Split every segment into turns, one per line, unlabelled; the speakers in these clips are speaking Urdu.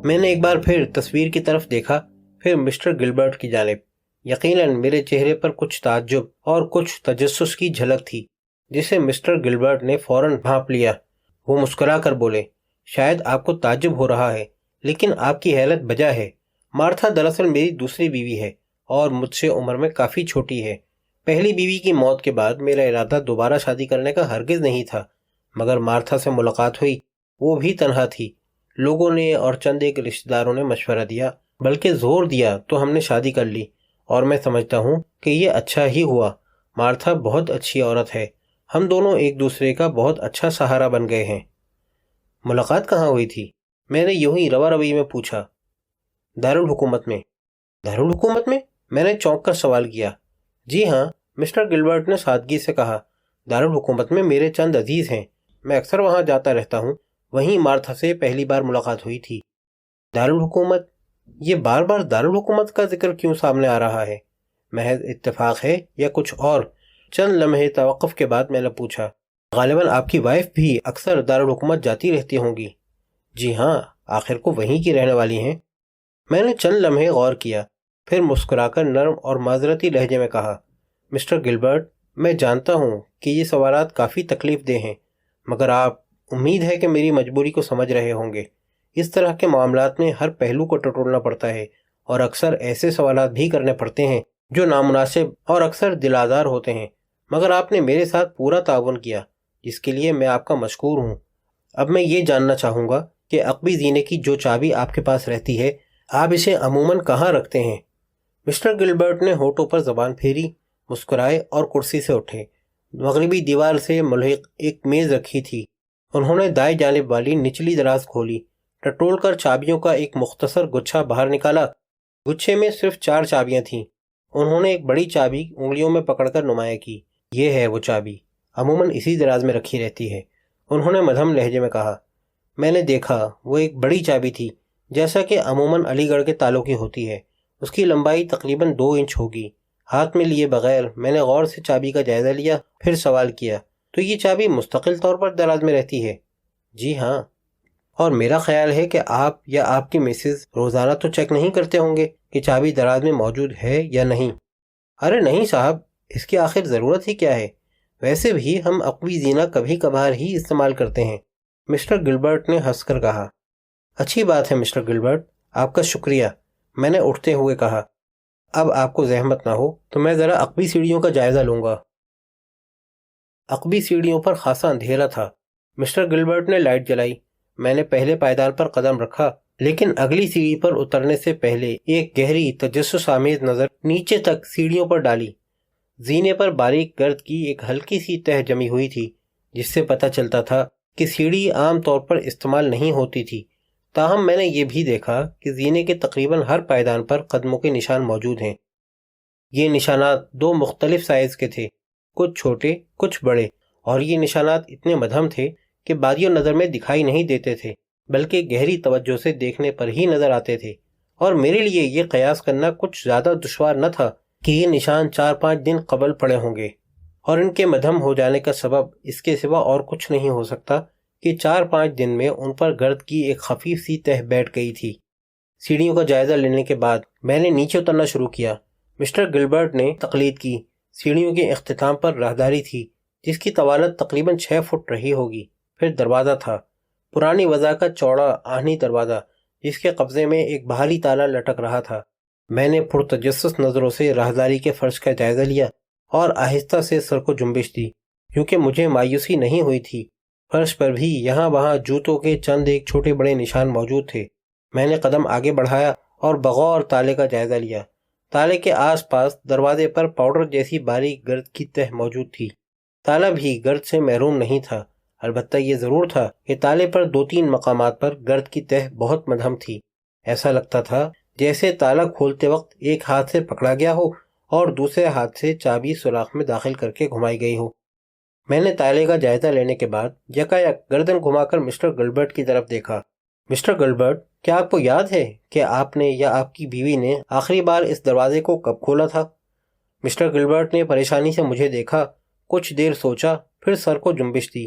میں نے ایک بار پھر تصویر کی طرف دیکھا، پھر مسٹر گلبرٹ کی جانب۔ یقیناً میرے چہرے پر کچھ تعجب اور کچھ تجسس کی جھلک تھی، جسے مسٹر گلبرٹ نے فوراً بھانپ لیا۔ وہ مسکرا کر بولے، شاید آپ کو تعجب ہو رہا ہے، لیکن آپ کی حیرت بجا ہے۔ مارتھا دراصل میری دوسری بیوی ہے اور مجھ سے عمر میں کافی چھوٹی ہے۔ پہلی بیوی کی موت کے بعد میرا ارادہ دوبارہ شادی کرنے کا ہرگز نہیں تھا، مگر مارتھا سے ملاقات ہوئی، وہ بھی تنہا تھی۔ لوگوں نے اور چند ایک رشتہ داروں نے مشورہ دیا، بلکہ زور دیا، تو ہم نے شادی کر لی، اور میں سمجھتا ہوں کہ یہ اچھا ہی ہوا۔ مارتھا بہت اچھی عورت ہے، ہم دونوں ایک دوسرے کا بہت اچھا سہارا بن گئے ہیں۔ ملاقات کہاں ہوئی تھی؟ میں نے یوں ہی روا روی میں پوچھا۔ دارالحکومت میں۔ دارالحکومت میں؟ میں نے چونک کر سوال کیا۔ جی ہاں، مسٹر گلبرٹ نے سادگی سے کہا، دارالحکومت میں میرے چند عزیز ہیں، میں اکثر وہاں جاتا رہتا ہوں، وہیں مارتھا سے پہلی بار ملاقات ہوئی تھی۔ دارالحکومت؟ یہ بار بار دارالحکومت کا ذکر کیوں سامنے آ رہا ہے؟ محض اتفاق ہے یا کچھ اور؟ چند لمحے توقف کے بعد میں نے پوچھا، غالباً آپ کی وائف بھی اکثر دارالحکومت جاتی رہتی ہوں گی؟ جی ہاں، آخر کو وہیں کی رہنے والی ہیں۔ میں نے چند لمحے غور کیا، پھر مسکرا کر نرم اور معذرتی لہجے میں کہا، مسٹر گلبرٹ، میں جانتا ہوں کہ یہ سوالات کافی تکلیف دہ ہیں، مگر آپ، امید ہے کہ میری مجبوری کو سمجھ رہے ہوں گے۔ اس طرح کے معاملات میں ہر پہلو کو ٹٹولنا پڑتا ہے، اور اکثر ایسے سوالات بھی کرنے پڑتے ہیں جو نامناسب اور اکثر دل آزار ہوتے ہیں، مگر آپ نے میرے ساتھ پورا تعاون کیا، جس کے لیے میں آپ کا مشکور ہوں۔ اب میں یہ جاننا چاہوں گا کہ عقبی زینے کی جو چابی آپ کے پاس رہتی ہے، آپ اسے عموماً کہاں رکھتے ہیں؟ مسٹر گلبرٹ نے ہونٹوں پر زبان پھیری، مسکرائے اور کرسی سے اٹھے۔ مغربی دیوار سے ملحق ایک میز رکھی تھی، انہوں نے دائیں جانب والی نچلی دراز کھولی، ٹٹول کر چابیوں کا ایک مختصر گچھا باہر نکالا۔ گچھے میں صرف 4 چابیاں تھیں۔ انہوں نے ایک بڑی چابی انگلیوں میں پکڑ کر نمایاں کی۔ یہ ہے وہ چابی، عموماً اسی دراز میں رکھی رہتی ہے، انہوں نے مدھم لہجے میں کہا۔ میں نے دیکھا، وہ ایک بڑی چابی تھی، جیسا کہ عموماً علی گڑھ کے تالوں کی ہوتی ہے۔ اس کی لمبائی تقریباً 2 انچ ہوگی۔ ہاتھ میں لیے بغیر میں نے غور سے چابی کا جائزہ لیا، پھر سوال کیا، تو یہ چابی مستقل طور پر دراز میں رہتی ہے؟ جی ہاں، اور میرا خیال ہے کہ آپ یا آپ کی مسز روزانہ تو چیک نہیں کرتے ہوں گے کہ چابی دراز میں موجود ہے یا نہیں؟ ارے نہیں صاحب، اس کی آخر ضرورت ہی کیا ہے؟ ویسے بھی ہم عقبی زینہ کبھی کبھار ہی استعمال کرتے ہیں، مسٹر گلبرٹ نے ہنس کر کہا۔ اچھی بات ہے مسٹر گلبرٹ، آپ کا شکریہ، میں نے اٹھتے ہوئے کہا۔ اب آپ کو زحمت نہ ہو تو میں ذرا عقبی سیڑھیوں کا جائزہ لوں گا۔ عقبی سیڑھیوں پر خاصا اندھیرا تھا۔ مسٹر گلبرٹ نے لائٹ جلائی۔ میں نے پہلے پائیدان پر قدم رکھا، لیکن اگلی سیڑھی پر اترنے سے پہلے ایک گہری تجسس آمیز نظر نیچے تک سیڑھیوں پر ڈالی۔ زینے پر باریک گرد کی ایک ہلکی سی تہ جمی ہوئی تھی، جس سے پتہ چلتا تھا کہ سیڑھی عام طور پر استعمال نہیں ہوتی تھی۔ تاہم میں نے یہ بھی دیکھا کہ زینے کے تقریباً ہر پائیدان پر قدموں کے نشان موجود ہیں۔ یہ نشانات 2 مختلف سائز کے تھے، کچھ چھوٹے کچھ بڑے، اور یہ نشانات اتنے مدھم تھے کہ بادیوں نظر میں دکھائی نہیں دیتے تھے، بلکہ گہری توجہ سے دیکھنے پر ہی نظر آتے تھے، اور میرے لیے یہ قیاس کرنا کچھ زیادہ دشوار نہ تھا کہ یہ نشان 4-5 دن قبل پڑے ہوں گے، اور ان کے مدھم ہو جانے کا سبب اس کے سوا اور کچھ نہیں ہو سکتا کہ 4-5 دن میں ان پر گرد کی ایک خفیف سی تہ بیٹھ گئی تھی۔ سیڑھیوں کا جائزہ لینے کے بعد میں نے نیچے اترنا شروع کیا۔ مسٹر گلبرٹ نے تقلید کی۔ سیڑھیوں کے اختتام پر راہداری تھی، جس کی طوالت تقریباً 6 فٹ رہی ہوگی۔ پھر دروازہ تھا، پرانی وضع کا چوڑا آہنی دروازہ، جس کے قبضے میں ایک باہری تالا لٹک رہا تھا۔ میں نے پرتجسس نظروں سے راہداری کے فرش کا جائزہ لیا اور آہستہ سے سر کو جنبش دی، کیونکہ مجھے مایوسی نہیں ہوئی تھی۔ فرش پر بھی یہاں وہاں جوتوں کے چند ایک چھوٹے بڑے نشان موجود تھے۔ میں نے قدم آگے بڑھایا اور بغور تالے کا جائزہ لیا۔ تالے کے آس پاس دروازے پر پاؤڈر جیسی باریک گرد کی تہ موجود تھی۔ تالا بھی گرد سے محروم نہیں تھا، البتہ یہ ضرور تھا کہ تالے پر 2-3 مقامات پر گرد کی تہ بہت مدھم تھی۔ ایسا لگتا تھا جیسے تالا کھولتے وقت ایک ہاتھ سے پکڑا گیا ہو اور دوسرے ہاتھ سے چابی سوراخ میں داخل کر کے گھمائی گئی ہو۔ میں نے تالے کا جائزہ لینے کے بعد یکایک گردن گھما کر مسٹر گلبرٹ کی طرف دیکھا۔ مسٹر گلبرٹ، کیا آپ کو یاد ہے کہ آپ نے یا آپ کی بیوی نے آخری بار اس دروازے کو کب کھولا تھا؟ مسٹر گلبرٹ نے پریشانی سے مجھے دیکھا، کچھ دیر سوچا، پھر سر کو جنبش دی۔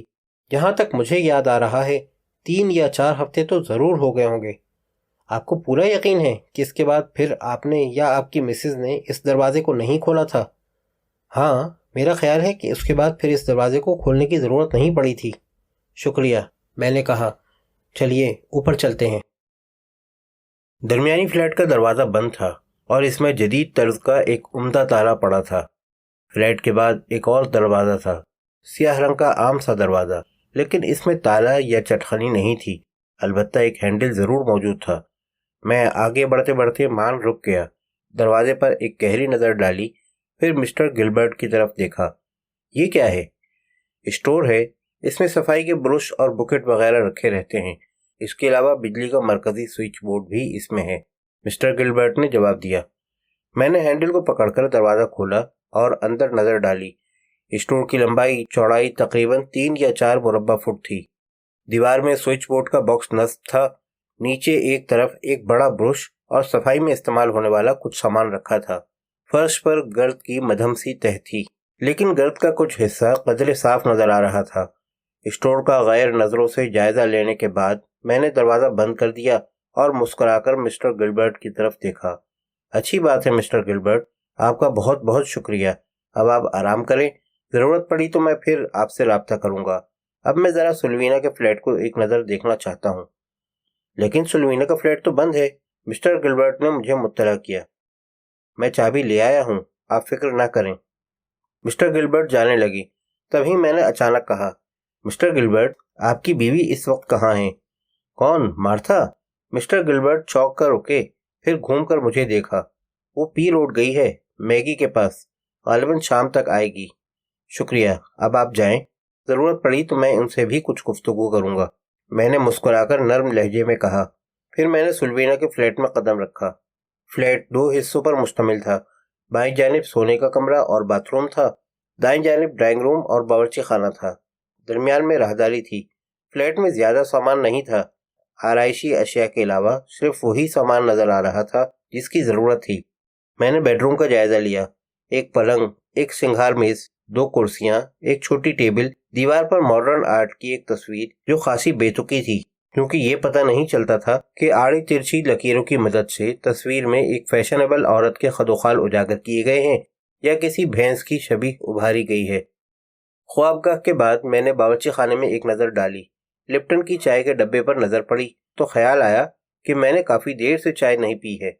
جہاں تک مجھے یاد آ رہا ہے 3 یا 4 ہفتے تو ضرور ہو گئے ہوں گے۔ آپ کو پورا یقین ہے کہ اس کے بعد پھر آپ نے یا آپ کی مسز نے اس دروازے کو نہیں کھولا تھا؟ ہاں، میرا خیال ہے کہ اس کے بعد پھر اس دروازے کو کھولنے کی ضرورت نہیں پڑی تھی۔ شکریہ، میں نے کہا۔ چلیے اوپر چلتے ہیں۔ درمیانی فلیٹ کا دروازہ بند تھا اور اس میں جدید طرز کا ایک عمدہ تالا پڑا تھا۔ فلیٹ کے بعد ایک اور دروازہ تھا، سیاہ رنگ کا عام سا دروازہ، لیکن اس میں تالا یا چٹخنی نہیں تھی، البتہ ایک ہینڈل ضرور موجود تھا۔ میں آگے بڑھتے بڑھتے مان رک گیا، دروازے پر ایک گہری نظر ڈالی، پھر مسٹر گلبرٹ کی طرف دیکھا۔ یہ کیا ہے؟ اسٹور ہے، اس میں صفائی کے برش اور بکٹ وغیرہ رکھے رہتے ہیں، اس کے علاوہ بجلی کا مرکزی سوئچ بورڈ بھی اس میں ہے، مسٹر گلبرٹ نے جواب دیا۔ میں نے ہینڈل کو پکڑ کر دروازہ کھولا اور اندر نظر ڈالی۔ اسٹور کی لمبائی چوڑائی تقریباً 3 یا 4 مربع فٹ تھی۔ دیوار میں سوئچ بورڈ کا باکس نصب تھا، نیچے ایک طرف ایک بڑا برش اور صفائی میں استعمال ہونے والا کچھ سامان رکھا تھا۔ فرش پر گرد کی مدھم سی تہ تھی، لیکن گرد کا کچھ حصہ قدرے صاف نظر آ رہا تھا۔ اسٹور کا غیر نظروں سے جائزہ لینے کے بعد میں نے دروازہ بند کر دیا اور مسکرا کر مسٹر گلبرٹ کی طرف دیکھا۔ اچھی بات ہے مسٹر گلبرٹ، آپ کا بہت بہت شکریہ۔ اب آپ آرام کریں، ضرورت پڑی تو میں پھر آپ سے رابطہ کروں گا۔ اب میں ذرا سلوینا کے فلیٹ کو ایک نظر دیکھنا چاہتا ہوں۔ لیکن سلوینا کا فلیٹ تو بند ہے، مسٹر گلبرٹ نے مجھے مطلع کیا۔ میں چابی لے آیا ہوں، آپ فکر نہ کریں۔ مسٹر گلبرٹ جانے لگی، تبھی میں نے اچانک کہا، مسٹر گلبرٹ، آپ کی بیوی اس وقت کہاں ہیں؟ کون، مارتھا؟ مسٹر گلبرٹ چونک کر رکے، پھر گھوم کر مجھے دیکھا۔ وہ پی روڈ گئی ہے، میگی کے پاس، غالباً شام تک آئے گی۔ شکریہ، اب آپ جائیں، ضرورت پڑی تو میں ان سے بھی کچھ گفتگو کروں گا، میں نے مسکرا کر نرم لہجے میں کہا۔ پھر میں نے سلوینا کے فلیٹ میں قدم رکھا۔ فلیٹ 2 حصوں پر مشتمل تھا، بائیں جانب سونے کا کمرہ اور باتھ روم تھا، دائیں جانب ڈرائنگ روم اور باورچی خانہ تھا، درمیان میں راہداری تھی۔ فلیٹ میں زیادہ سامان نہیں تھا، آرائشی اشیاء کے علاوہ صرف وہی سامان نظر آ رہا تھا جس کی ضرورت تھی۔ میں نے بیڈ روم کا جائزہ لیا۔ ایک پلنگ، ایک سنگھار میز، 2 کرسیاں، ایک چھوٹی ٹیبل، دیوار پر ماڈرن آرٹ کی ایک تصویر جو خاصی بے تکی تھی، کیونکہ یہ پتہ نہیں چلتا تھا کہ آڑی ترچھی لکیروں کی مدد سے تصویر میں ایک فیشنیبل عورت کے خد و خال اجاگر کیے گئے ہیں یا کسی بھینس کی شبیہ ابھاری گئی ہے۔ خوابگاہ کے بعد میں نے باورچی خانے میں ایک نظر ڈالی۔ لپٹن کی چائے کے ڈبے پر نظر پڑی تو خیال آیا کہ میں نے کافی دیر سے چائے نہیں پی ہے،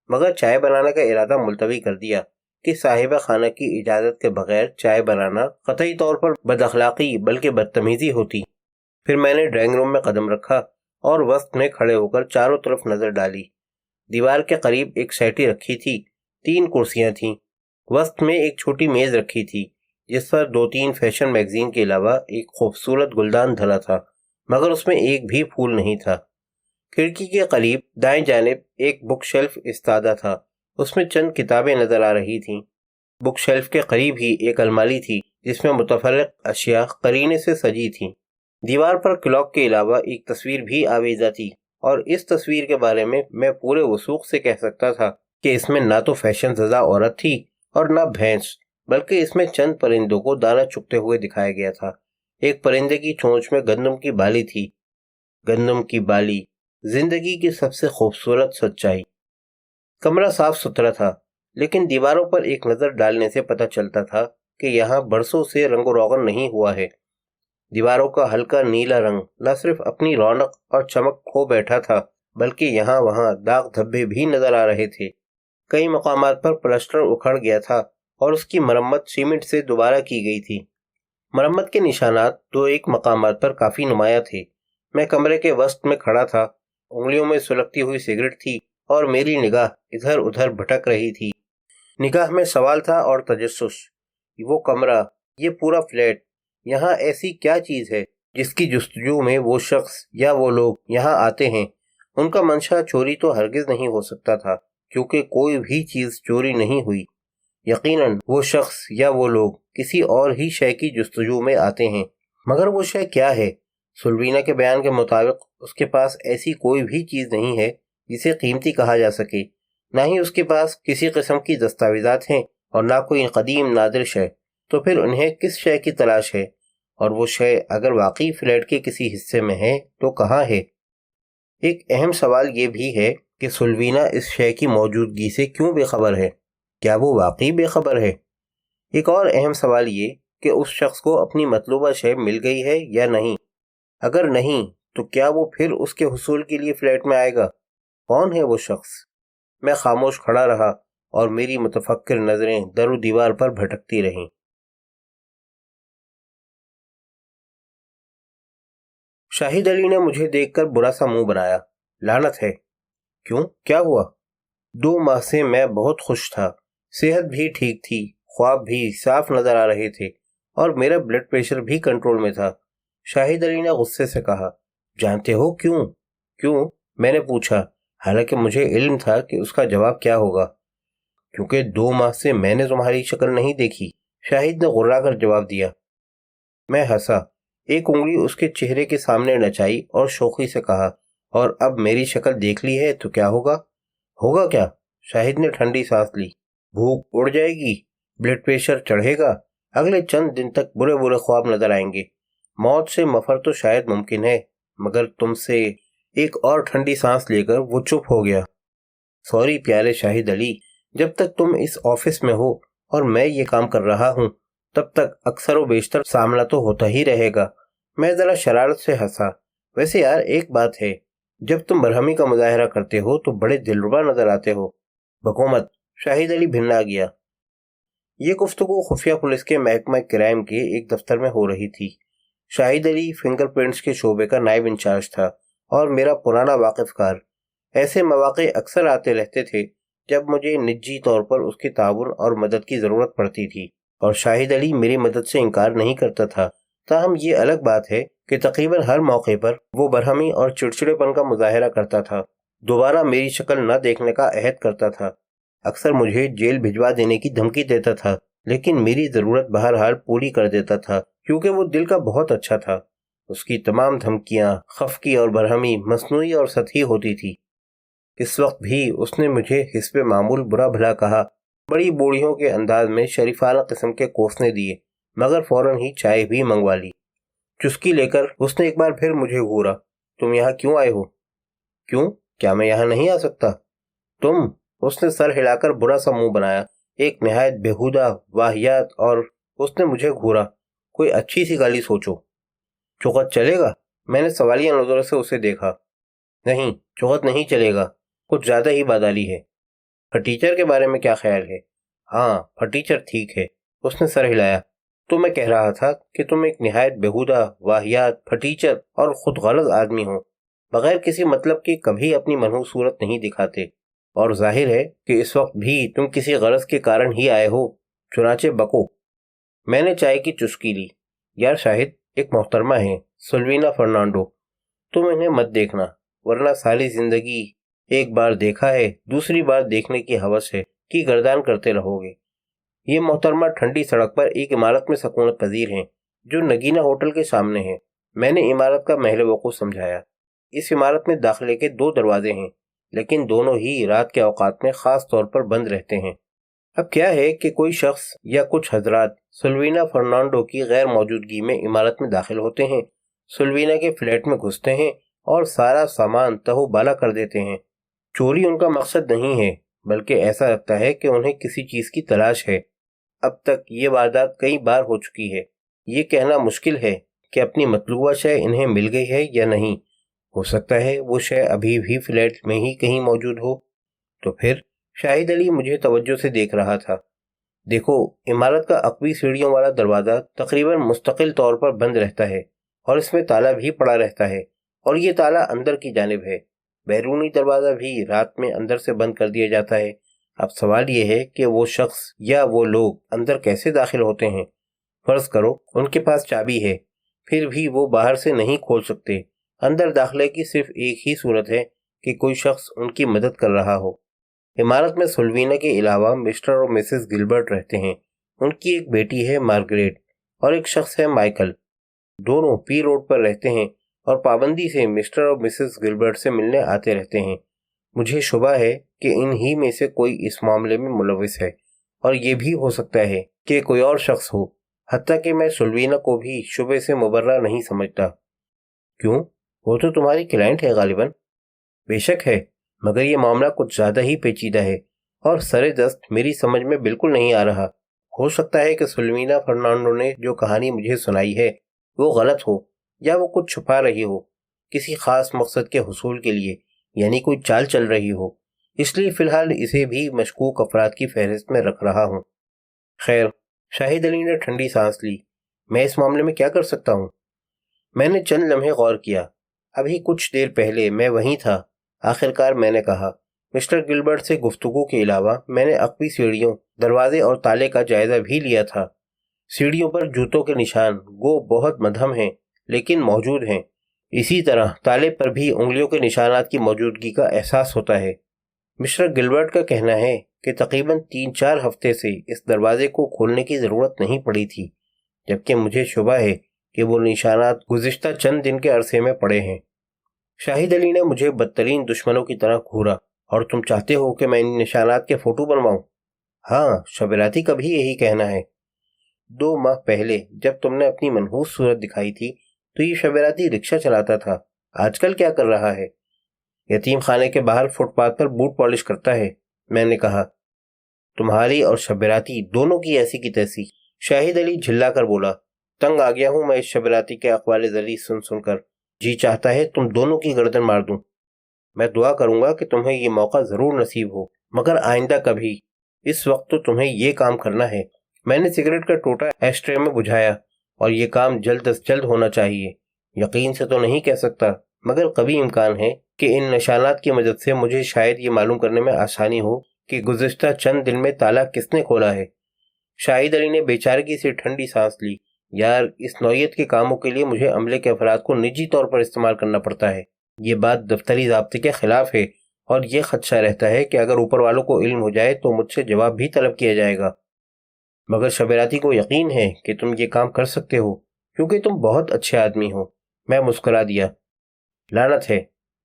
مگر چائے بنانے کا ارادہ ملتوی کر دیا کہ صاحبہ خانہ کی اجازت کے بغیر چائے بنانا قطعی طور پر بد اخلاقی بلکہ بدتمیزی ہوتی۔ پھر میں نے ڈرائنگ روم میں قدم رکھا اور وسط میں کھڑے ہو کر چاروں طرف نظر ڈالی۔ دیوار کے قریب ایک سیٹی رکھی تھی، 3 کرسیاں تھیں، وسط میں ایک چھوٹی میز رکھی تھی جس پر 2-3 فیشن میگزین کے علاوہ ایک خوبصورت گلدان دھلا تھا، مگر اس میں ایک بھی پھول نہیں تھا۔ کھڑکی کے قریب دائیں جانب ایک بک شیلف استادہ تھا، اس میں چند کتابیں نظر آ رہی تھیں۔ بک شیلف کے قریب ہی ایک الماری تھی جس میں متفرق اشیاء قرینے سے سجی تھیں۔ دیوار پر کلاک کے علاوہ ایک تصویر بھی آویزہ تھی، اور اس تصویر کے بارے میں پورے وثوق سے کہہ سکتا تھا کہ اس میں نہ تو فیشن زدہ عورت تھی اور نہ بھینس، بلکہ اس میں چند پرندوں کو دانہ چگتے ہوئے دکھایا گیا تھا۔ ایک پرندے کی چونچ میں گندم کی بالی تھی۔ گندم کی بالی، زندگی کی سب سے خوبصورت سچائی۔ کمرہ صاف ستھرا تھا، لیکن دیواروں پر ایک نظر ڈالنے سے پتہ چلتا تھا کہ یہاں برسوں سے رنگ و روغن نہیں ہوا ہے۔ دیواروں کا ہلکا نیلا رنگ نہ صرف اپنی رونق اور چمک کھو بیٹھا تھا، بلکہ یہاں وہاں داغ دھبے بھی نظر آ رہے تھے۔ کئی مقامات پر پلسٹر اکھڑ گیا تھا اور اس کی مرمت سیمنٹ سے دوبارہ کی گئی تھی۔ مرمت کے نشانات 2-1 مقامات پر کافی نمایاں تھے۔ میں کمرے کے وسط میں کھڑا تھا، انگلیوں میں سلگتی ہوئی سگریٹ تھی اور میری نگاہ ادھر ادھر بھٹک رہی تھی۔ نگاہ میں سوال تھا اور تجسس۔ وہ کمرہ، یہ پورا فلیٹ، یہاں ایسی کیا چیز ہے جس کی جستجو میں وہ شخص یا وہ لوگ یہاں آتے ہیں؟ ان کا منشا چوری تو ہرگز نہیں ہو سکتا تھا، کیونکہ کوئی بھی چیز چوری نہیں ہوئی۔ یقیناً وہ شخص یا وہ لوگ کسی اور ہی شے کی جستجو میں آتے ہیں، مگر وہ شے کیا ہے؟ سلوینا کے بیان کے مطابق اس کے پاس ایسی کوئی بھی چیز نہیں ہے جسے قیمتی کہا جا سکے، نہ ہی اس کے پاس کسی قسم کی دستاویزات ہیں اور نہ کوئی قدیم نادر شے۔ تو پھر انہیں کس شے کی تلاش ہے؟ اور وہ شے اگر واقعی فلیٹ کے کسی حصے میں ہے تو کہاں ہے؟ ایک اہم سوال یہ بھی ہے کہ سلوینا اس شے کی موجودگی سے کیوں بے خبر ہے؟ کیا وہ واقعی بے خبر ہے؟ ایک اور اہم سوال یہ کہ اس شخص کو اپنی مطلوبہ شے مل گئی ہے یا نہیں؟ اگر نہیں تو کیا وہ پھر اس کے حصول کے لیے فلیٹ میں آئے گا؟ کون ہے وہ شخص؟ میں خاموش کھڑا رہا اور میری متفکر نظریں در و دیوار پر بھٹکتی رہیں۔ شاہد علی نے مجھے دیکھ کر برا سا منہ بنایا۔ لعنت ہے۔ کیوں؟ کیا ہوا؟ 2 ماہ سے میں بہت خوش تھا، صحت بھی ٹھیک تھی، خواب بھی صاف نظر آ رہے تھے اور میرا بلڈ پریشر بھی کنٹرول میں تھا۔ شاہد علی نے غصے سے کہا، جانتے ہو کیوں؟ کیوں؟ میں نے پوچھا، حالانکہ مجھے علم تھا کہ اس کا جواب کیا ہوگا۔ کیونکہ 2 ماہ سے میں نے تمہاری شکل نہیں دیکھی، شاہد نے غرا کر جواب دیا۔ میں ہنسا، ایک انگلی اس کے چہرے کے سامنے نچائی اور شوخی سے کہا، اور اب میری شکل دیکھ لی ہے تو کیا ہوگا؟ ہوگا کیا؟ شاہد نے ٹھنڈی سانس لی۔ بھوک اڑ جائے گی، بلڈ پریشر چڑھے گا، اگلے چند دن تک برے برے خواب نظر آئیں گے۔ موت سے مفر تو شاید ممکن ہے، مگر تم سے… ایک اور ٹھنڈی سانس لے کر وہ چپ ہو گیا۔ سوری پیارے شاہد علی، جب تک تم اس آفس میں ہو اور میں یہ کام کر رہا ہوں تب تک اکثر و بیشتر سامنا تو ہوتا ہی رہے گا۔ میں ذرا شرارت سے ہنسا۔ ویسے یار ایک بات ہے، جب تم برہمی کا مظاہرہ کرتے ہو تو بڑے دلربا نظر آتے ہو۔ بکو مت، شاہد علی بھننا گیا۔ یہ گفتگو خفیہ پولیس کے محکمہ کرائم کے ایک دفتر میں ہو رہی تھی۔ شاہد علی فنگر پرنٹس کے شعبے کا نائب انچارج تھا اور میرا پرانا واقف کار۔ ایسے مواقع اکثر آتے رہتے تھے جب مجھے نجی طور پر اس کے تعاون اور مدد کی ضرورت پڑتی تھی، اور شاہد علی میری مدد سے انکار نہیں کرتا تھا۔ تاہم یہ الگ بات ہے کہ تقریباً ہر موقع پر وہ برہمی اور چڑچڑے پن کا مظاہرہ کرتا تھا، دوبارہ میری شکل نہ دیکھنے کا عہد کرتا تھا، اکثر مجھے جیل بھجوا دینے کی دھمکی دیتا تھا، لیکن میری ضرورت بہرحال پوری کر دیتا تھا کیونکہ وہ دل کا بہت اچھا تھا۔ اس کی تمام دھمکیاں، خفقی اور برہمی مصنوعی اور سطحی ہوتی تھی۔ اس وقت بھی اس نے مجھے حسب معمول برا بھلا کہا، بڑی بوڑھیوں کے انداز میں شریفانہ قسم کے کوسنے دیے، مگر فوراً ہی چائے بھی منگوا لی۔ چسکی لے کر اس نے ایک بار پھر مجھے گھورا، تم یہاں کیوں آئے ہو؟ کیوں؟ کیا میں یہاں نہیں آ سکتا؟ تم… اس نے سر ہلا کر برا سا منہ بنایا، ایک نہایت بیہودہ واہیات، اور اس نے مجھے گھورا، کوئی اچھی سی گالی سوچو۔ چغت چلے گا؟ میں نے سوالیہ نظروں سے اسے دیکھا۔ نہیں، چغت نہیں چلے گا، کچھ زیادہ ہی بادالی ہے۔ پھٹیچر کے بارے میں کیا خیال ہے؟ ہاں، پھٹیچر ٹھیک ہے۔ اس نے سر ہلایا۔ تو میں کہہ رہا تھا کہ تم ایک نہایت بیہودہ، واہیات، پھٹیچر اور خود غرض آدمی ہو، بغیر کسی مطلب کے کبھی اپنی منحوس صورت نہیں دکھاتے، اور ظاہر ہے کہ اس وقت بھی تم کسی غرض کے کارن ہی آئے ہو، چنانچہ بکو۔ میں نے چائے کی چسکی لی۔ یار شاہد، ایک محترمہ ہیں، سلوینا فرنانڈو، تم انہیں مت دیکھنا، ورنہ ساری زندگی ایک بار دیکھا ہے، دوسری بار دیکھنے کی ہوس ہے کہ گردان کرتے رہو گے۔ یہ محترمہ ٹھنڈی سڑک پر ایک عمارت میں سکونت پذیر ہیں جو نگینہ ہوٹل کے سامنے ہے۔ میں نے عمارت کا محل وقوع سمجھایا۔ اس عمارت میں داخلے کے 2 دروازے ہیں، لیکن دونوں ہی رات کے اوقات میں خاص طور پر بند رہتے ہیں۔ اب کیا ہے کہ کوئی شخص یا کچھ حضرات سلوینا فرنانڈو کی غیر موجودگی میں عمارت میں داخل ہوتے ہیں، سلوینا کے فلیٹ میں گھستے ہیں اور سارا سامان تہو بالا کر دیتے ہیں۔ چوری ان کا مقصد نہیں ہے، بلکہ ایسا لگتا ہے کہ انہیں کسی چیز کی تلاش ہے۔ اب تک یہ واردات کئی بار ہو چکی ہے۔ یہ کہنا مشکل ہے کہ اپنی مطلوبہ شے انہیں مل گئی ہے یا نہیں۔ ہو سکتا ہے وہ شے ابھی بھی فلیٹ میں ہی کہیں موجود ہو۔ تو پھر… شاہد علی مجھے توجہ سے دیکھ رہا تھا۔ دیکھو، عمارت کا عقبی سیڑھیوں والا دروازہ تقریباً مستقل طور پر بند رہتا ہے اور اس میں تالا بھی پڑا رہتا ہے، اور یہ تالا اندر کی جانب ہے۔ بیرونی دروازہ بھی رات میں اندر سے بند کر دیا جاتا ہے۔ اب سوال یہ ہے کہ وہ شخص یا وہ لوگ اندر کیسے داخل ہوتے ہیں؟ فرض کرو ان کے پاس چابی ہے، پھر بھی وہ باہر سے نہیں کھول سکتے۔ اندر داخلے کی صرف ایک ہی صورت ہے کہ کوئی شخص ان کی مدد کر رہا ہو۔ عمارت میں سلوینا کے علاوہ مسٹر اور مسز گلبرٹ رہتے ہیں۔ ان کی ایک بیٹی ہے مارگریٹ، اور ایک شخص ہے مائیکل۔ دونوں پی روڈ پر رہتے ہیں اور پابندی سے مسٹر اور مسز گلبرٹ سے ملنے آتے رہتے ہیں۔ مجھے شبہ ہے کہ ان ہی میں سے کوئی اس معاملے میں ملوث ہے، اور یہ بھی ہو سکتا ہے کہ کوئی اور شخص ہو، حتیٰ کہ میں سلوینا کو بھی شبے سے مبرہ نہیں سمجھتا۔ کیوں؟ وہ تو تمہاری کلائنٹ ہے غالباً۔ بے شک ہے، مگر یہ معاملہ کچھ زیادہ ہی پیچیدہ ہے اور سر دست میری سمجھ میں بالکل نہیں آ رہا۔ ہو سکتا ہے کہ سلوینا فرنانڈو نے جو کہانی مجھے سنائی ہے وہ غلط ہو، یا وہ کچھ چھپا رہی ہو کسی خاص مقصد کے حصول کے لیے، یعنی کوئی چال چل رہی ہو، اس لیے فی الحال اسے بھی مشکوک افراد کی فہرست میں رکھ رہا ہوں۔ خیر، شاہد علی نے ٹھنڈی سانس لی۔ میں اس معاملے میں کیا کر سکتا ہوں؟ میں نے چند لمحے غور کیا۔ ابھی کچھ دیر پہلے میں وہیں تھا۔ آخرکار میں نے کہا، مسٹر گلبرٹ سے گفتگو کے علاوہ میں نے عقبی سیڑھیوں، دروازے اور تالے کا جائزہ بھی لیا تھا۔ سیڑھیوں پر جوتوں کے نشان گو بہت مدھم ہیں لیکن موجود ہیں۔ اسی طرح تالے پر بھی انگلیوں کے نشانات کی موجودگی کا احساس ہوتا ہے۔ مسٹر گلبرٹ کا کہنا ہے کہ تقریباً 3-4 ہفتے سے اس دروازے کو کھولنے کی ضرورت نہیں پڑی تھی، جبکہ مجھے شبہ ہے کہ وہ نشانات گزشتہ چند دن کے عرصے میں پڑے ہیں۔ شاہد علی نے مجھے بدترین دشمنوں کی طرح گھورا۔ اور تم چاہتے ہو کہ میں ان نشانات کے فوٹو بنواؤں؟ ہاں، شبیراتی کا بھی یہی کہنا ہے۔ 2 ماہ پہلے جب تم نے اپنی منحوس صورت دکھائی تھی تو یہ شبیراتی رکشہ چلاتا تھا۔ آج کل کیا کر رہا ہے؟ یتیم خانے کے باہر فٹ پاتھ پر بوٹ پالش کرتا ہے، میں نے کہا۔ تمہاری اور شبیراتی دونوں کی ایسی کی تیسی، شاہد علی جھلا کر بولا۔ تنگ آ گیا ہوں میں اس شبیراتی کے اقوال ذریع سن کر۔ جی چاہتا ہے تم دونوں کی گردن مار دوں۔ میں دعا کروں گا کہ تمہیں یہ موقع ضرور نصیب ہو، مگر آئندہ کبھی۔ اس وقت تو تمہیں یہ کام کرنا ہے۔ میں نے سگریٹ کا ٹوٹا ایشٹرے میں بجھایا، اور یہ کام جلد از جلد ہونا چاہیے۔ یقین سے تو نہیں کہہ سکتا، مگر قوی امکان ہے کہ ان نشانات کی مدد سے مجھے شاید یہ معلوم کرنے میں آسانی ہو کہ گزشتہ چند دن میں تالا کس نے کھولا ہے۔ شاہد علی نے بیچارگی سے ٹھنڈی سانس لی۔ یار، اس نوعیت کے کاموں کے لیے مجھے عملے کے افراد کو نجی طور پر استعمال کرنا پڑتا ہے۔ یہ بات دفتری ضابطے کے خلاف ہے، اور یہ خدشہ رہتا ہے کہ اگر اوپر والوں کو علم ہو جائے تو مجھ سے جواب بھی طلب کیا جائے گا۔ مگر شبیراتی کو یقین ہے کہ تم یہ کام کر سکتے ہو، کیونکہ تم بہت اچھے آدمی ہو۔ میں مسکرا دیا۔ لعنت ہے،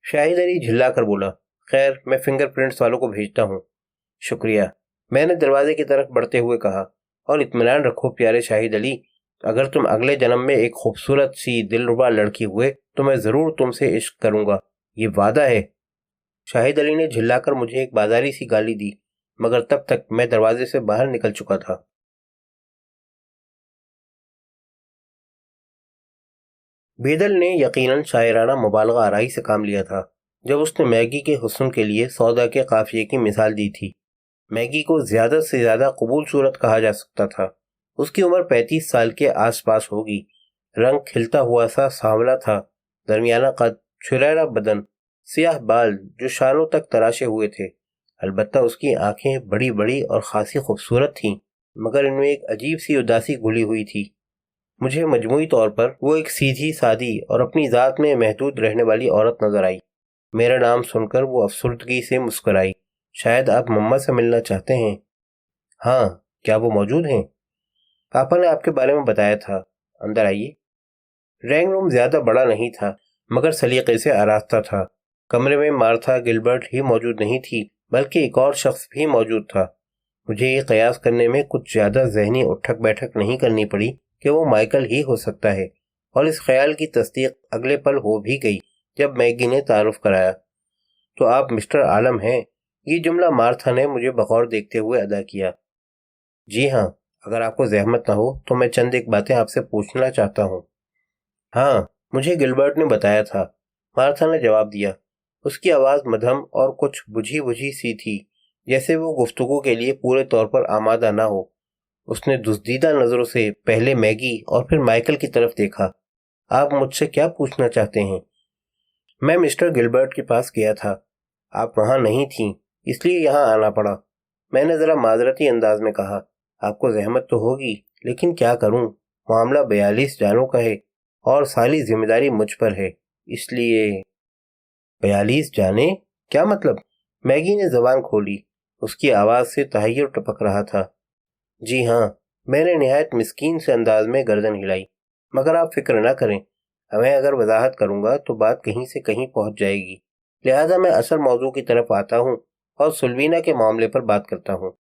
شاہد علی جھلا کر بولا۔ خیر، میں فنگر پرنٹس والوں کو بھیجتا ہوں۔ شکریہ، میں نے دروازے کی طرف بڑھتے ہوئے کہا۔ اور اطمینان رکھو پیارے شاہد علی، اگر تم اگلے جنم میں ایک خوبصورت سی دلربا لڑکی ہوئے تو میں ضرور تم سے عشق کروں گا، یہ وعدہ ہے۔ شاہد علی نے جھلا کر مجھے ایک بازاری سی گالی دی، مگر تب تک میں دروازے سے باہر نکل چکا تھا۔ بیدل نے یقیناً شاعرانہ مبالغہ آرائی سے کام لیا تھا جب اس نے میگی کے حسن کے لیے سودا کے قافیے کی مثال دی تھی۔ میگی کو زیادہ سے زیادہ قبول صورت کہا جا سکتا تھا۔ اس کی عمر 35 سال کے آس پاس ہوگی۔ رنگ کھلتا ہوا سا سانولا تھا، درمیانہ قد، چھریرا بدن، سیاہ بال جو شانوں تک تراشے ہوئے تھے۔ البتہ اس کی آنکھیں بڑی بڑی اور خاصی خوبصورت تھیں، مگر ان میں ایک عجیب سی اداسی گھلی ہوئی تھی۔ مجھے مجموعی طور پر وہ ایک سیدھی سادی اور اپنی ذات میں محدود رہنے والی عورت نظر آئی۔ میرا نام سن کر وہ افسردگی سے مسکرائی۔ شاید آپ مما سے ملنا چاہتے ہیں؟ ہاں، کیا وہ موجود ہیں؟ پاپا نے آپ کے بارے میں بتایا تھا۔ اندر آئیے۔ ڈرائنگ روم زیادہ بڑا نہیں تھا، مگر سلیقے سے آراستہ تھا۔ کمرے میں مارتھا گلبرٹ ہی موجود نہیں تھی، بلکہ ایک اور شخص بھی موجود تھا۔ مجھے یہ قیاس کرنے میں کچھ زیادہ ذہنی اٹھک بیٹھک نہیں کرنی پڑی کہ وہ مائیکل ہی ہو سکتا ہے، اور اس خیال کی تصدیق اگلے پل ہو بھی گئی جب میگی نے تعارف کرایا۔ تو آپ مسٹر عالم ہیں؟ یہ جملہ مارتھا نے مجھے بغور دیکھتے ہوئے ادا کیا۔ جی ہاں، اگر آپ کو زحمت نہ ہو تو میں چند ایک باتیں آپ سے پوچھنا چاہتا ہوں۔ ہاں، مجھے گلبرٹ نے بتایا تھا، مارتھا نے جواب دیا۔ اس کی آواز مدھم اور کچھ بجھی بجھی سی تھی، جیسے وہ گفتگو کے لیے پورے طور پر آمادہ نہ ہو۔ اس نے دزدیدہ نظروں سے پہلے میگی اور پھر مائیکل کی طرف دیکھا۔ آپ مجھ سے کیا پوچھنا چاہتے ہیں؟ میں مسٹر گلبرٹ کے پاس گیا تھا، آپ وہاں نہیں تھیں، اس لیے یہاں آنا پڑا، میں نے ذرا معذرتی انداز میں کہا۔ آپ کو زحمت تو ہوگی، لیکن کیا کروں، معاملہ 42 جانوں کا ہے اور ساری ذمہ داری مجھ پر ہے، اس لیے 42 جانے؟ کیا مطلب؟ میگی نے زبان کھولی، اس کی آواز سے تحیر ٹپک رہا تھا۔ جی ہاں، میں نے نہایت مسکین سے انداز میں گردن ہلائی، مگر آپ فکر نہ کریں، میں اگر وضاحت کروں گا تو بات کہیں سے کہیں پہنچ جائے گی، لہذا میں اصل موضوع کی طرف آتا ہوں اور سلوینا کے معاملے پر بات کرتا ہوں۔